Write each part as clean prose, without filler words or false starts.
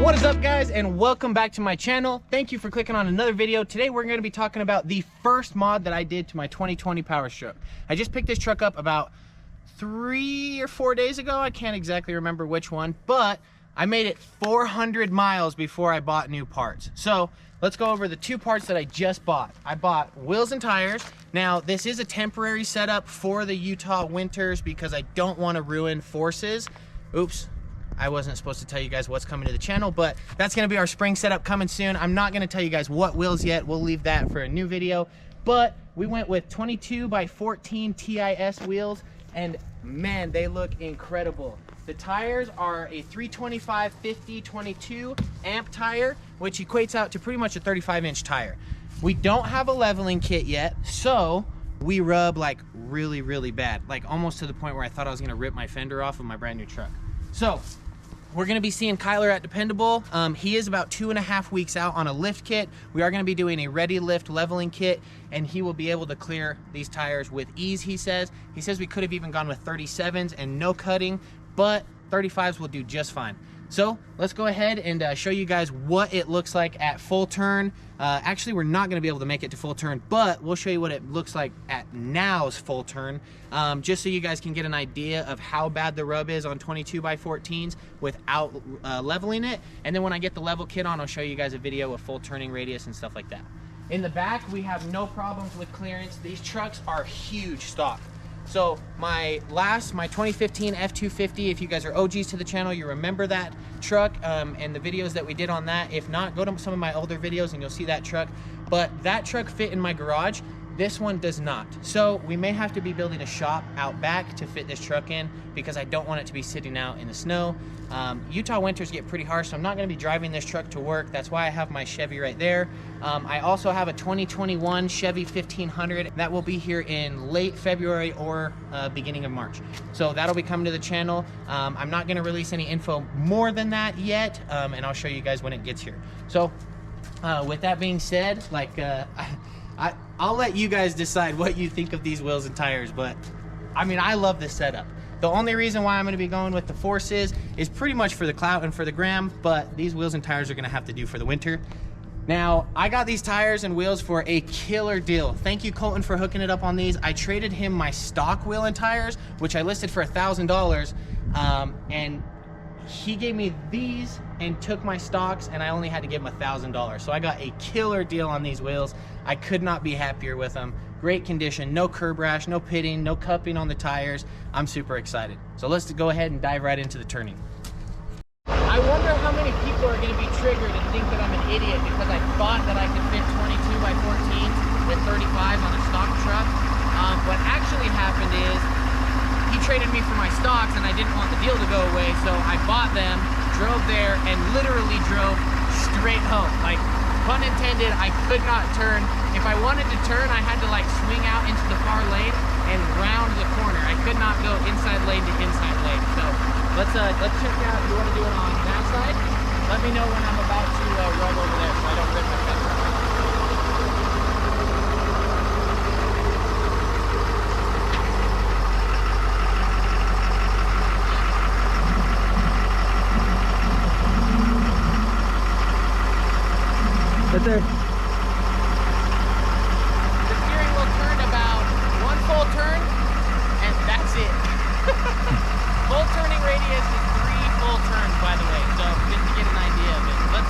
What is up, guys, and welcome back to my channel. Thank you for clicking on another video. Today we're going to be talking about the first mod that I did to my 2020 Powerstroke. I just picked this truck up about 3 or 4 days ago. I can't exactly remember which one, but I made it 400 miles before I bought new parts. So let's go over the two parts that I just bought. I bought wheels and tires. Now, this is a temporary setup for the Utah winters because I don't want to ruin forces. Oops. I wasn't supposed to tell you guys what's coming to the channel, but that's gonna be our spring setup coming soon. I'm not gonna tell you guys what wheels yet. We'll leave that for a new video. But we went with 22 by 14 TIS wheels, and man, they look incredible. The tires are a 325/50/22 amp tire, which equates out to pretty much a 35-inch tire. We don't have a leveling kit yet, so we rub like really, really bad, like almost to the point where I thought I was gonna rip my fender off of my brand new truck. So we're going to be seeing Kyler at Dependable. He is about 2.5 weeks out on a lift kit. We are going to be doing a ready lift leveling kit, and he will be able to clear these tires with ease, he says. He says we could have even gone with 37s and no cutting, but 35s will do just fine. So let's go ahead and show you guys what it looks like at full turn. Actually, we're not going to be able to make it to full turn, but we'll show you what it looks like at now's full turn, just so you guys can get an idea of how bad the rub is on 22 by 14s without leveling it. And then when I get the level kit on, I'll show you guys a video of full turning radius and stuff like that. In the back, we have no problems with clearance. These trucks are huge stock. So my 2015 F-250, if you guys are OGs to the channel, you remember that truck and the videos that we did on that. If not, go to some of my older videos and you'll see that truck. But that truck fit in my garage. This one does not. So we may have to be building a shop out back to fit this truck in because I don't want it to be sitting out in the snow. Utah winters get pretty harsh, so I'm not gonna be driving this truck to work. That's why I have my Chevy right there. I also have a 2021 Chevy 1500 that will be here in late February or beginning of March. So that'll be coming to the channel. I'm not gonna release any info more than that yet, and I'll show you guys when it gets here. So with that being said, like I'll let you guys decide what you think of these wheels and tires, but I mean, I love this setup. The only reason why I'm going to be going with the Forces is pretty much for the clout and for the gram, but these wheels and tires are going to have to do for the winter. Now, I got these tires and wheels for a killer deal. Thank you, Colton, for hooking it up on these. I traded him my stock wheel and tires, which I listed for $1,000, and he gave me these and took my stocks, and I only had to give him $1,000. So I got a killer deal on these wheels. I could not be happier with them. Great condition, no curb rash, no pitting, no cupping on the tires. I'm super excited. So let's go ahead and dive right into the turning. I wonder how many people are going to be triggered and think that I'm an idiot because I thought that I could fit 22 by 14s with 35s on a stock truck. What actually happened is he traded me for my stocks and I didn't want the deal to go away, so I bought them, drove there, and literally drove straight home. Like, pun intended, I could not turn. If I wanted to turn, I had to like swing out into the far lane and round the corner. I could not go inside lane to inside lane. So let's check out. You want to do it on that side? Let me know when I'm about to rub over there so I don't rip my fender. Right there. The steering wheel turned about one full turn, and that's it. Full turning radius is 3 full turns, by the way, so just to get an idea of it. Let's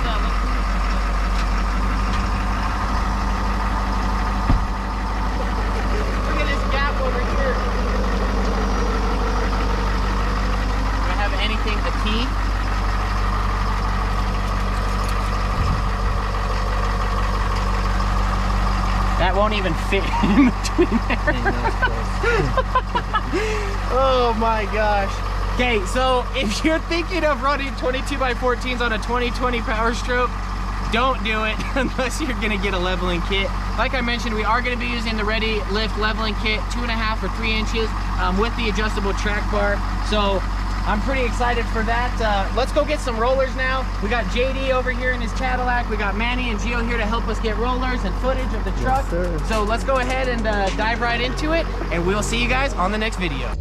look at this gap over here. Do I have anything to pee? That won't even fit in between there. Oh my gosh. Okay, so if you're thinking of running 22 by 14s on a 2020 Powerstroke, don't do it unless you're gonna get a leveling kit. Like I mentioned, we are gonna be using the Ready Lift leveling kit, 2.5 or 3 inches with the adjustable track bar. So I'm pretty excited for that. Let's go get some rollers now. We got JD over here in his Cadillac. We got Manny and Gio here to help us get rollers and footage of the truck. Yes, so let's go ahead and dive right into it, and we'll see you guys on the next video.